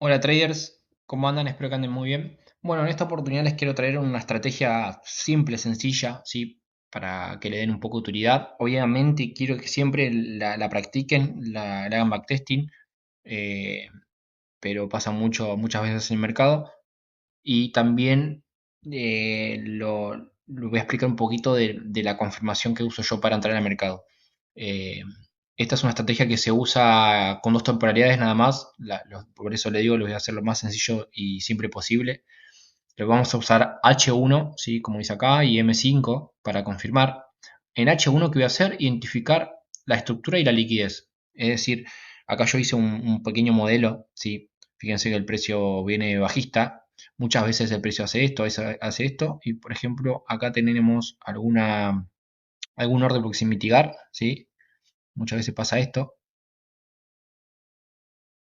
Hola traders, ¿cómo andan? Espero que anden muy bien. Bueno, en esta oportunidad les quiero traer una estrategia simple, sencilla, ¿sí? Para que le den un poco de utilidad. Obviamente quiero que siempre la practiquen, la hagan backtesting, eh, pero pasa muchas veces en el mercado. Y también lo voy a explicar un poquito de la confirmación que uso yo para entrar al mercado. Eh, Esta es una estrategia que se usa con dos temporalidades nada más. Por eso le digo, lo voy a hacer lo más sencillo y simple posible. Lo vamos a usar H1, ¿sí? Como dice acá, y M5 para confirmar. En H1, ¿qué voy a hacer? Identificar la estructura y la liquidez. Es decir, acá yo hice un pequeño modelo, ¿sí? Fíjense que el precio viene bajista. Muchas veces el precio hace esto, hace esto. Y por ejemplo, acá tenemos algún orden block sin mitigar, ¿sí? Muchas veces pasa esto.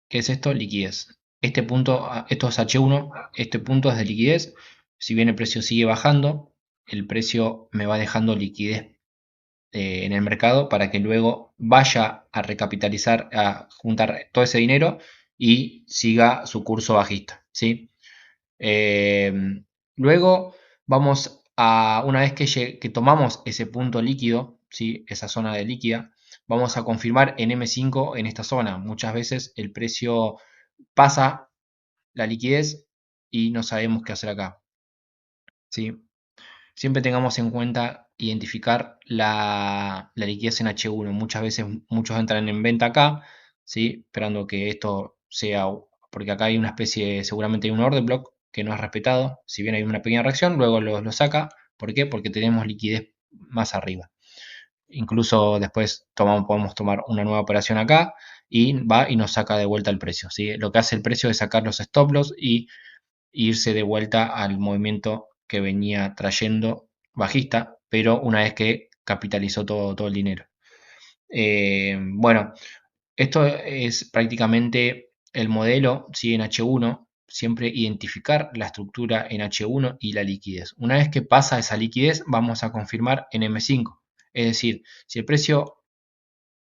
¿Qué es esto? Liquidez. Este punto, esto es H1, este punto es de liquidez. Si bien el precio sigue bajando, el precio me va dejando liquidez en el mercado para que luego vaya a recapitalizar, a juntar todo ese dinero y siga su curso bajista, ¿sí? Eh, Luego vamos a, una vez que tomamos ese punto líquido, ¿sí? Esa zona de líquida, vamos a confirmar en M5 en esta zona. Muchas veces el precio pasa la liquidez y no sabemos qué hacer acá, ¿sí? Siempre tengamos en cuenta identificar la liquidez en H1. Muchas veces muchos entran en venta acá, ¿sí? Esperando que esto sea, porque acá hay una especie, seguramente hay un order block que no es respetado. Si bien hay una pequeña reacción, luego lo saca. ¿Por qué? Porque tenemos liquidez más arriba. Incluso después podemos tomar una nueva operación acá y va y nos saca de vuelta el precio, ¿sí? Lo que hace el precio es sacar los stop loss y irse de vuelta al movimiento que venía trayendo bajista, pero una vez que capitalizó todo el dinero. Bueno, esto es prácticamente el modelo, ¿sí? En H1, siempre identificar la estructura en H1 y la liquidez. Una vez que pasa esa liquidez, vamos a confirmar en M5. Es decir, si el precio,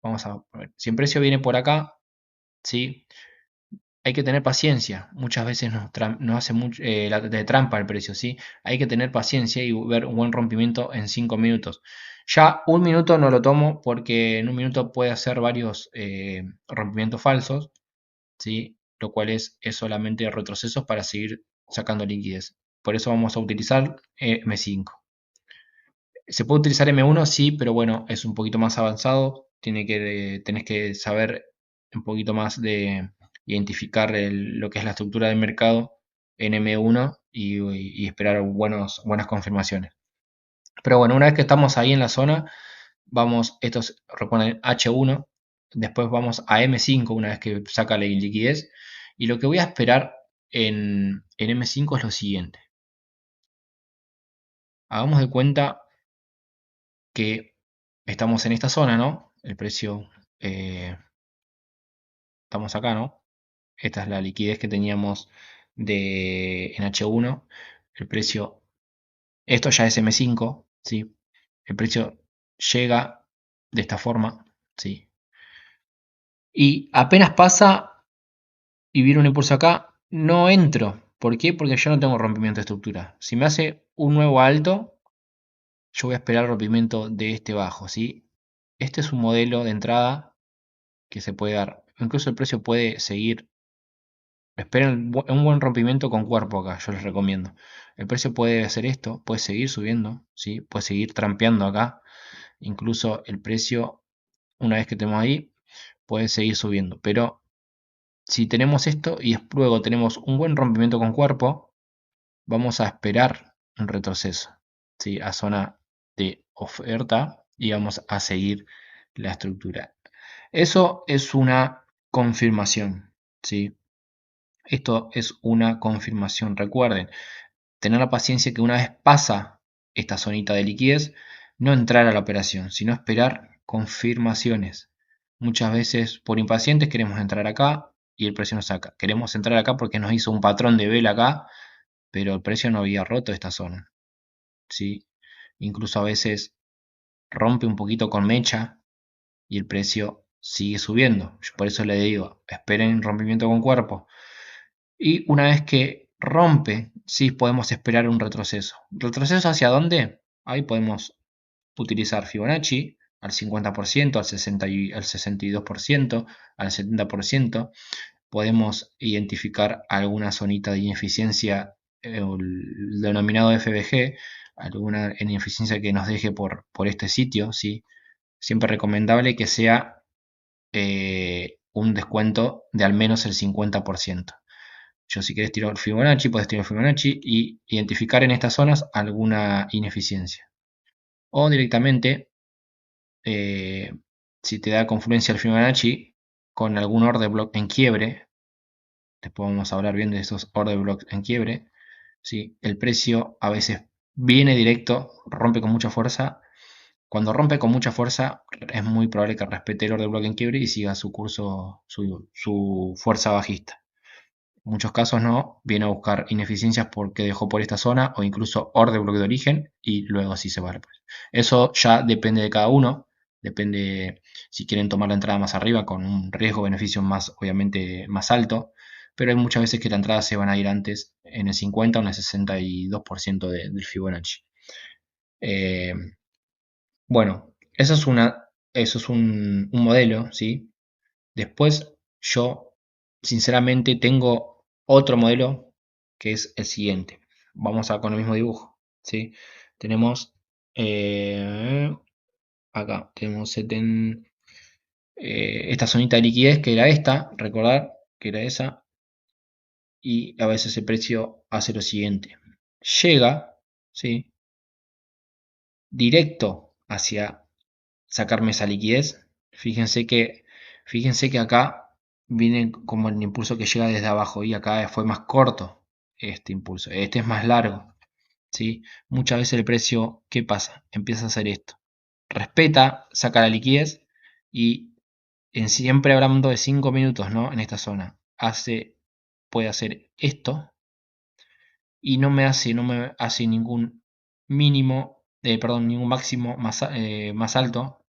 vamos a ver, si el precio viene por acá, ¿sí? Hay que tener paciencia. Muchas veces nos hace de trampa el precio, ¿sí? Hay que tener paciencia y ver un buen rompimiento en 5 minutos. Ya un minuto no lo tomo porque en un minuto puede hacer varios rompimientos falsos, ¿sí? Lo cual es solamente retrocesos para seguir sacando liquidez. Por eso vamos a utilizar M5. Se puede utilizar M1, sí, pero bueno, es un poquito más avanzado. Tenés que saber un poquito más de identificar lo que es la estructura del mercado en M1 y esperar buenas confirmaciones. Pero bueno, una vez que estamos ahí en la zona, estos recuerden H1, después vamos a M5 una vez que saca la liquidez. Y lo que voy a esperar en M5 es lo siguiente. Hagamos de cuenta que estamos en esta zona, ¿no? El precio, eh, estamos acá, ¿no? Esta es la liquidez que teníamos en H1. El precio, esto ya es M5, ¿sí? El precio llega de esta forma, ¿sí? Y apenas pasa y viene un impulso acá, no entro. ¿Por qué? Porque yo no tengo rompimiento de estructura. Si me hace un nuevo alto, yo voy a esperar el rompimiento de este bajo, ¿sí? Este es un modelo de entrada que se puede dar. Incluso el precio puede seguir. Esperen un buen rompimiento con cuerpo acá, yo les recomiendo. El precio puede hacer esto, puede seguir subiendo, ¿sí? Puede seguir trampeando acá. Incluso el precio, una vez que tenemos ahí, puede seguir subiendo. Pero si tenemos esto y luego tenemos un buen rompimiento con cuerpo, vamos a esperar un retroceso, ¿sí? A zona de oferta y vamos a seguir la estructura. Eso es una confirmación, ¿sí? Esto es una confirmación. Recuerden, tener la paciencia que una vez pasa esta zonita de liquidez, no entrar a la operación, sino esperar confirmaciones. Muchas veces por impacientes queremos entrar acá y el precio nos saca. Queremos entrar acá porque nos hizo un patrón de vela acá, pero el precio no había roto esta zona, ¿sí? Incluso a veces rompe un poquito con mecha y el precio sigue subiendo. Yo por eso le digo, esperen rompimiento con cuerpo. Y una vez que rompe, sí podemos esperar un retroceso. ¿Retroceso hacia dónde? Ahí podemos utilizar Fibonacci al 50%, al 62%, al 70%. Podemos identificar alguna zonita de ineficiencia, el denominado FBG, alguna ineficiencia que nos deje por este sitio, ¿sí? Siempre recomendable que sea un descuento de al menos el 50%. Yo, si quieres tirar Fibonacci, puedes tirar Fibonacci y identificar en estas zonas alguna ineficiencia. O directamente, eh, si te da confluencia el Fibonacci con algún order block en quiebre, después vamos a hablar bien de esos order blocks en quiebre, ¿sí? El precio a veces viene directo, rompe con mucha fuerza. Cuando rompe con mucha fuerza, es muy probable que respete el order block en quiebre y siga su curso, su fuerza bajista. En muchos casos no, viene a buscar ineficiencias porque dejó por esta zona o incluso order block de origen y luego sí se va al precio. Eso ya depende de cada uno, depende si quieren tomar la entrada más arriba con un riesgo-beneficio más, obviamente, más alto, pero hay muchas veces que la entrada se van a ir antes en el 50 o en el 62% del Fibonacci. Eh, bueno, eso es un modelo, ¿sí? Después yo, sinceramente, tengo otro modelo que es el siguiente. Vamos a con el mismo dibujo, ¿sí? Tenemos acá, tenemos esta zonita de liquidez que era esta, recordar que era esa, y a veces el precio hace lo siguiente. Llega, ¿sí? Directo hacia sacarme esa liquidez. Fíjense que acá viene como el impulso que llega desde abajo y acá fue más corto este impulso. Este es más largo, ¿sí? Muchas veces el precio, ¿qué pasa? Empieza a hacer esto. Respeta, saca la liquidez y siempre hablando de 5 minutos, ¿no? En esta zona. Puede hacer esto y no me hace ningún mínimo, perdón, ningún máximo más alto.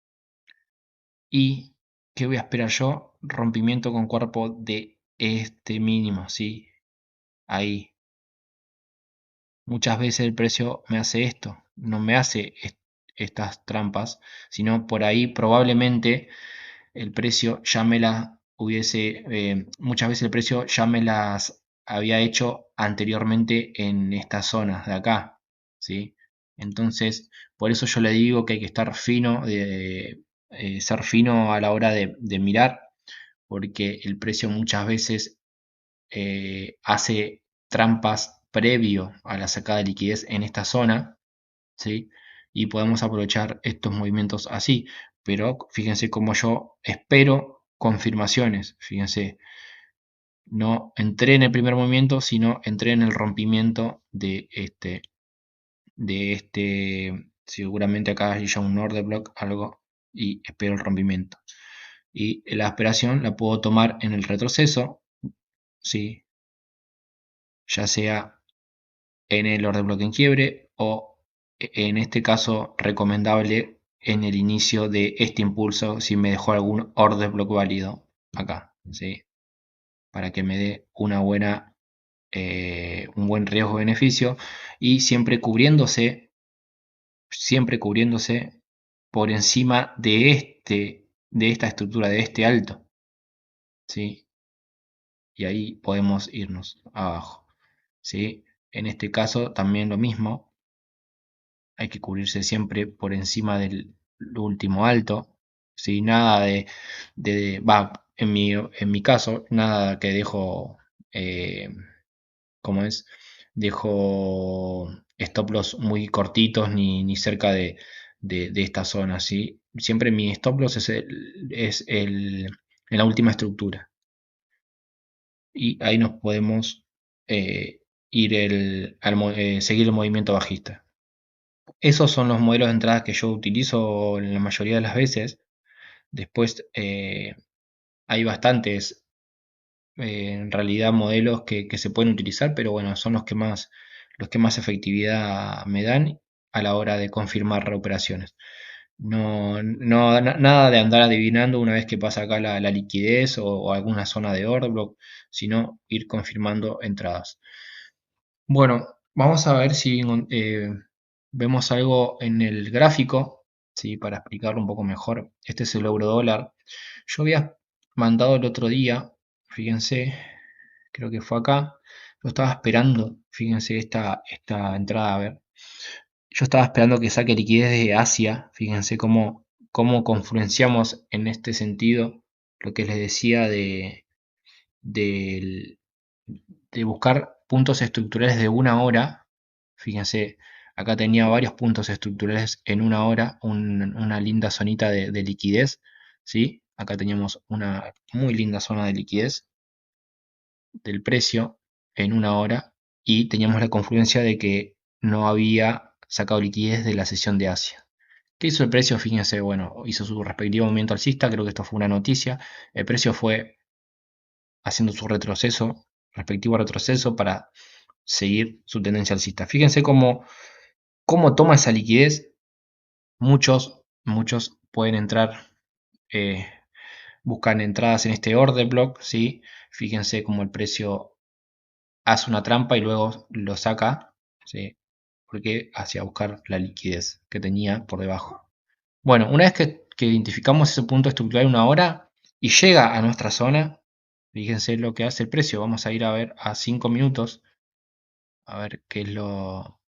¿Y qué voy a esperar yo? Rompimiento con cuerpo de este mínimo, ¿sí? Ahí. Muchas veces el precio me hace esto, no me hace estas trampas, sino por ahí probablemente el precio ya me las hubiese, muchas veces el precio ya me las había hecho anteriormente en estas zonas de acá, ¿sí? Entonces, por eso yo le digo que hay que estar fino, ser fino a la hora de mirar, porque el precio muchas veces hace trampas previo a la sacada de liquidez en esta zona, ¿sí? Y podemos aprovechar estos movimientos así. Pero fíjense cómo yo espero confirmaciones. Fíjense, no entré en el primer movimiento, sino entré en el rompimiento seguramente acá hay ya un order block, algo, y espero el rompimiento. Y la aspiración la puedo tomar en el retroceso, ¿sí? Ya sea en el order block en quiebre o en este caso recomendable en el inicio de este impulso si me dejó algún order block válido acá, ¿sí? Para que me dé un buen riesgo-beneficio y siempre cubriéndose por encima de esta estructura, de este alto, ¿sí? Y ahí podemos irnos abajo, ¿sí? En este caso también lo mismo, hay que cubrirse siempre por encima del último alto, ¿sí? Nada en mi caso, nada que dejo, eh, ¿cómo es? Dejo stop loss muy cortitos ni cerca de esta zona, ¿sí? Siempre mi stop loss en la última estructura. Y ahí nos podemos ir seguir el movimiento bajista. Esos son los modelos de entradas que yo utilizo la mayoría de las veces. Después hay bastantes, en realidad, modelos que se pueden utilizar, pero bueno, son los que más efectividad me dan a la hora de confirmar operaciones. Nada de andar adivinando una vez que pasa acá la liquidez o alguna zona de order block, sino ir confirmando entradas. Bueno, vamos a ver si vemos algo en el gráfico, ¿sí? Para explicarlo un poco mejor. Este es el euro dólar. Yo había mandado el otro día, fíjense, creo que fue acá. Yo estaba esperando, fíjense esta entrada, a ver. Yo estaba esperando que saque liquidez de Asia. Fíjense cómo confluenciamos en este sentido lo que les decía del- de buscar puntos estructurales de una hora. Fíjense, acá tenía varios puntos estructurales en una hora, una linda zonita de liquidez. ¿Sí? Acá teníamos una muy linda zona de liquidez del precio en una hora y teníamos la confluencia de que no había sacado liquidez de la sesión de Asia. ¿Qué hizo el precio? Fíjense, bueno, hizo su respectivo movimiento alcista, creo que esto fue una noticia. El precio fue haciendo su retroceso, respectivo retroceso para seguir su tendencia alcista. Fíjense cómo toma esa liquidez. Muchos pueden entrar, eh, buscan entradas en este order block, ¿sí? Fíjense cómo el precio hace una trampa y luego lo saca, ¿sí? Porque hacia buscar la liquidez que tenía por debajo. Bueno, una vez que identificamos ese punto estructural en una hora y llega a nuestra zona, fíjense lo que hace el precio. Vamos a ir a ver a 5 minutos, a ver qué es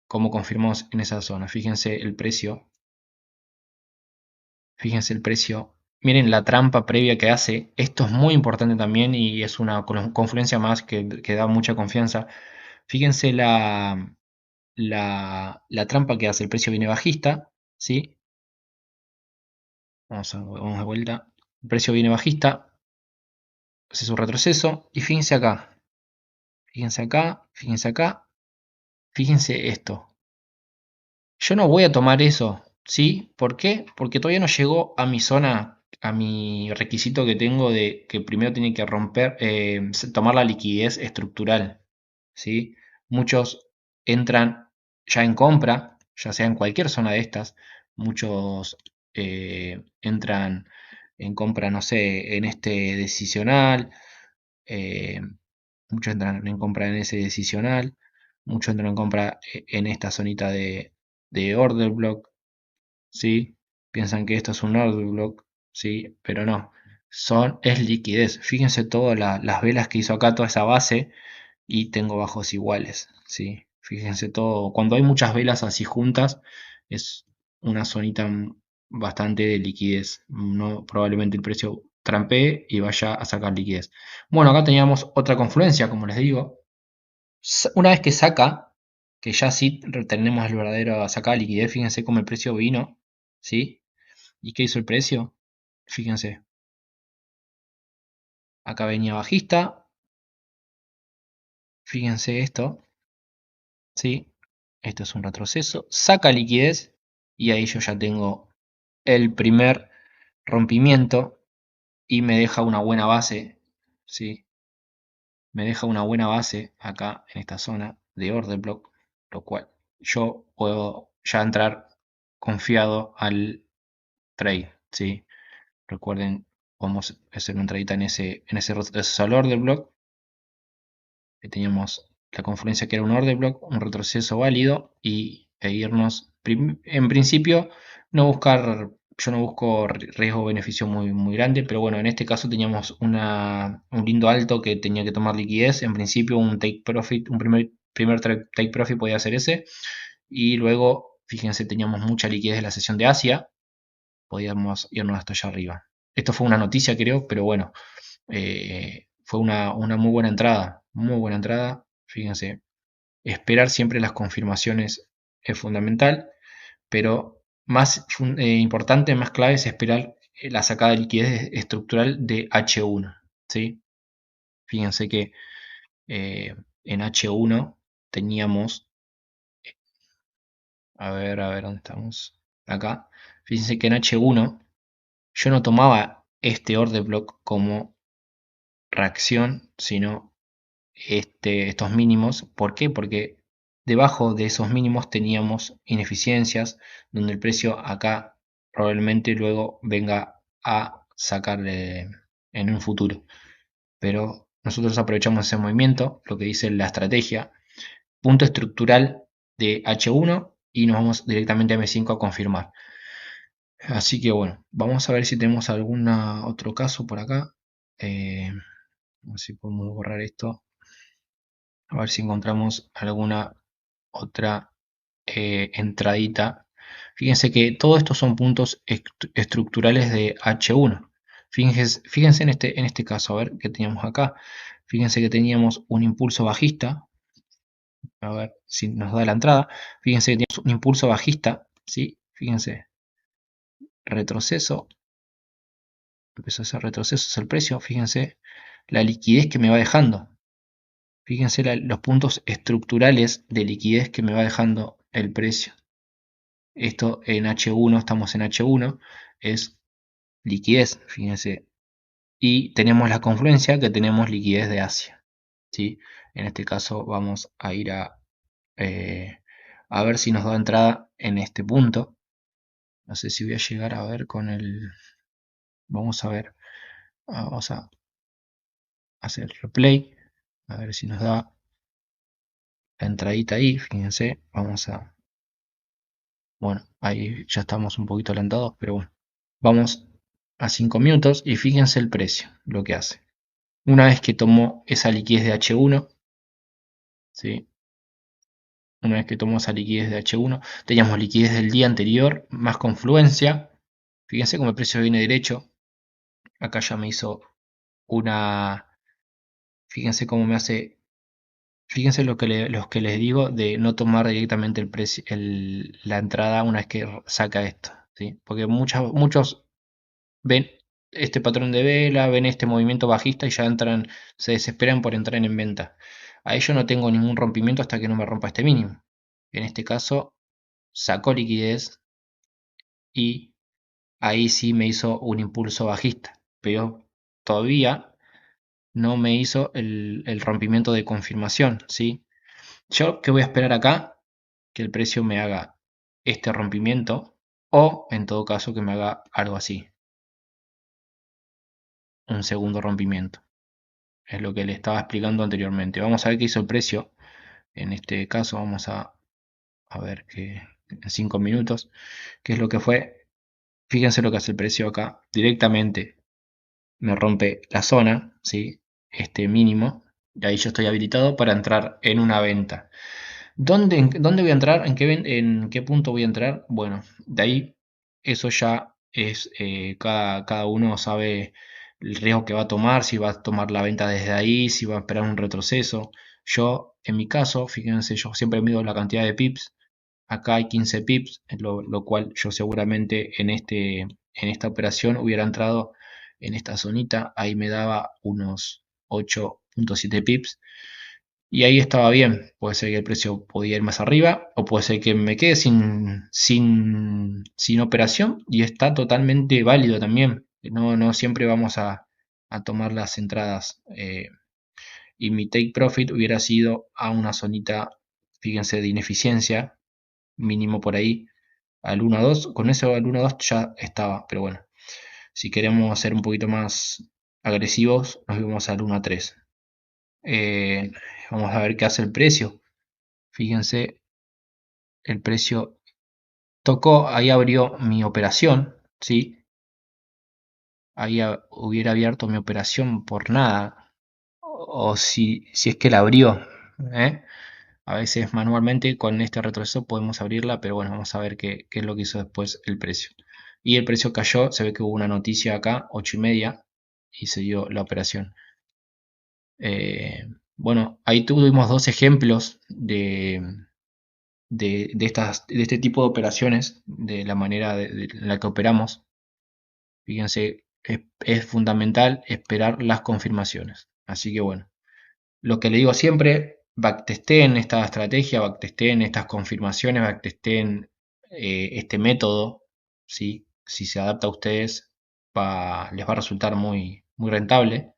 cómo confirmamos en esa zona. Fíjense el precio, fíjense el precio. Miren la trampa previa que hace. Esto es muy importante también y es una confluencia más que da mucha confianza. Fíjense la trampa que hace. El precio viene bajista, ¿sí? Vamos de vuelta. El precio viene bajista, hace su retroceso y fíjense acá. Fíjense acá, fíjense acá, fíjense esto. Yo no voy a tomar eso, ¿sí? ¿Por qué? Porque todavía no llegó a mi zona, a mi requisito que tengo de que primero tiene que romper, tomar la liquidez estructural, ¿sí? Muchos entran ya en compra, ya sea en cualquier zona de estas, muchos entran en compra, no sé, en este decisional, eh, muchos entran en compra en ese decisional, muchos entran en compra en esta zonita de order block, ¿sí? Piensan que esto es un order block, ¿sí? Pero no, es liquidez. Fíjense todas las velas que hizo acá, toda esa base, y tengo bajos iguales, ¿sí? Fíjense todo, cuando hay muchas velas así juntas, es una zonita bastante de liquidez. No, probablemente el precio trampee y vaya a sacar liquidez. Bueno, acá teníamos otra confluencia, como les digo. Una vez que saca, que ya sí tenemos el verdadero sacada de liquidez, fíjense cómo el precio vino, ¿sí? ¿Y qué hizo el precio? Fíjense, acá venía bajista, fíjense esto, ¿sí? Esto es un retroceso, saca liquidez y ahí yo ya tengo el primer rompimiento y me deja una buena base, ¿sí? Me deja una buena base acá en esta zona de order block, lo cual yo puedo ya entrar confiado al trade, ¿sí? Recuerden, vamos a hacer una entradita en ese retroceso al order block. Teníamos la confluencia que era un order block, un retroceso válido e irnos, en principio, yo no busco riesgo-beneficio muy grande, pero bueno, en este caso teníamos un lindo alto que tenía que tomar liquidez. En principio, un take profit, un primer take profit podía ser ese, y luego, fíjense, teníamos mucha liquidez de la sesión de Asia, podíamos irnos hasta allá arriba. Esto fue una noticia, creo, pero bueno, fue una muy buena entrada. Fíjense, esperar siempre las confirmaciones es fundamental, pero más importante, más clave es esperar la sacada de liquidez estructural de H1, ¿sí? Fíjense que en H1 teníamos, a ver, ¿dónde estamos? Acá. Fíjense que en H1 yo no tomaba este order block como reacción, sino estos mínimos. ¿Por qué? Porque debajo de esos mínimos teníamos ineficiencias, donde el precio acá probablemente luego venga a sacarle en un futuro. Pero nosotros aprovechamos ese movimiento, lo que dice la estrategia, punto estructural de H1 y nos vamos directamente a M5 a confirmar. Así que bueno, vamos a ver si tenemos algún otro caso por acá. A ver si podemos borrar esto. A ver si encontramos alguna otra entradita. Fíjense que todos estos son puntos estructurales de H1. Fíjense en este caso, a ver qué teníamos acá. Fíjense que teníamos un impulso bajista. A ver si nos da la entrada. Fíjense que teníamos un impulso bajista. ¿Sí? Fíjense. Retroceso. Empezó a hacer retrocesos el precio. Fíjense la liquidez que me va dejando. Fíjense los puntos estructurales de liquidez que me va dejando el precio. Esto en H1, estamos en H1, es liquidez, fíjense. Y tenemos la confluencia que tenemos liquidez de Asia. ¿Sí? En este caso vamos a ir a ver si nos da entrada en este punto. No sé si voy a llegar a ver con el... Vamos a ver. Vamos a hacer replay. A ver si nos da la entradita ahí. Fíjense. Vamos a... Bueno, ahí ya estamos un poquito adelantados, pero bueno. Vamos a 5 minutos y fíjense el precio, lo que hace. Una vez que tomó esa liquidez de H1, ¿sí? Una vez que tomó esa liquidez de H1, teníamos liquidez del día anterior más confluencia. Fíjense cómo el precio viene derecho. Acá ya me hizo una... Fíjense cómo me hace... Fíjense los que les digo de no tomar directamente el precio, la entrada una vez que saca esto, ¿sí? Porque muchos ven este patrón de vela, ven este movimiento bajista y ya entran, se desesperan por entrar en venta. Ahí yo no tengo ningún rompimiento hasta que no me rompa este mínimo. En este caso, sacó liquidez y ahí sí me hizo un impulso bajista, pero todavía no me hizo el rompimiento de confirmación, ¿sí? Yo, ¿qué voy a esperar acá? Que el precio me haga este rompimiento o, en todo caso, que me haga algo así, un segundo rompimiento. Es lo que le estaba explicando anteriormente. Vamos a ver qué hizo el precio. En este caso vamos a ver que en 5 minutos, qué es lo que fue. Fíjense lo que hace el precio acá. Directamente me rompe la zona, ¿sí? Este mínimo. Y ahí yo estoy habilitado para entrar en una venta. ¿Dónde voy a entrar? ¿En qué punto voy a entrar? Bueno, de ahí eso ya es, cada uno sabe el riesgo que va a tomar, si va a tomar la venta desde ahí, si va a esperar un retroceso. Yo, en mi caso, fíjense, yo siempre mido la cantidad de pips. Acá hay 15 pips, lo cual yo seguramente en esta operación hubiera entrado en esta zonita. Ahí me daba unos 8.7 pips. Y ahí estaba bien. Puede ser que el precio podía ir más arriba o puede ser que me quede sin operación y está totalmente válido también. No siempre vamos a tomar las entradas. Y mi take profit hubiera sido a una zonita, fíjense, de ineficiencia, mínimo por ahí, al 1-2. Con eso al 1-2 ya estaba, pero bueno, si queremos ser un poquito más agresivos, nos vamos al 1-3. Eh, Vamos a ver qué hace el precio. Fíjense, el precio tocó, ahí abrió mi operación, ¿sí? Ahí hubiera abierto mi operación por nada. O si es que la abrió, ¿eh? A veces manualmente con este retroceso podemos abrirla, pero bueno, vamos a ver qué es lo que hizo después el precio. Y el precio cayó, se ve que hubo una noticia acá, 8:30, y se dio la operación. Eh, bueno, ahí tuvimos dos ejemplos de este tipo de operaciones, de la manera en la que operamos. Fíjense, es fundamental esperar las confirmaciones. Así que bueno, lo que le digo siempre, backtesteen esta estrategia, backtesteen estas confirmaciones, backtesteen este método, ¿sí? Si se adapta a ustedes, les va a resultar muy rentable.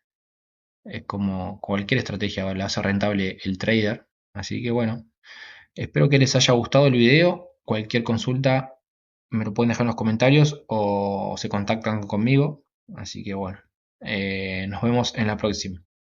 Es como cualquier estrategia, le hace rentable el trader. Así que bueno, espero que les haya gustado el video. Cualquier consulta me lo pueden dejar en los comentarios o se contactan conmigo. Así que bueno, nos vemos en la próxima.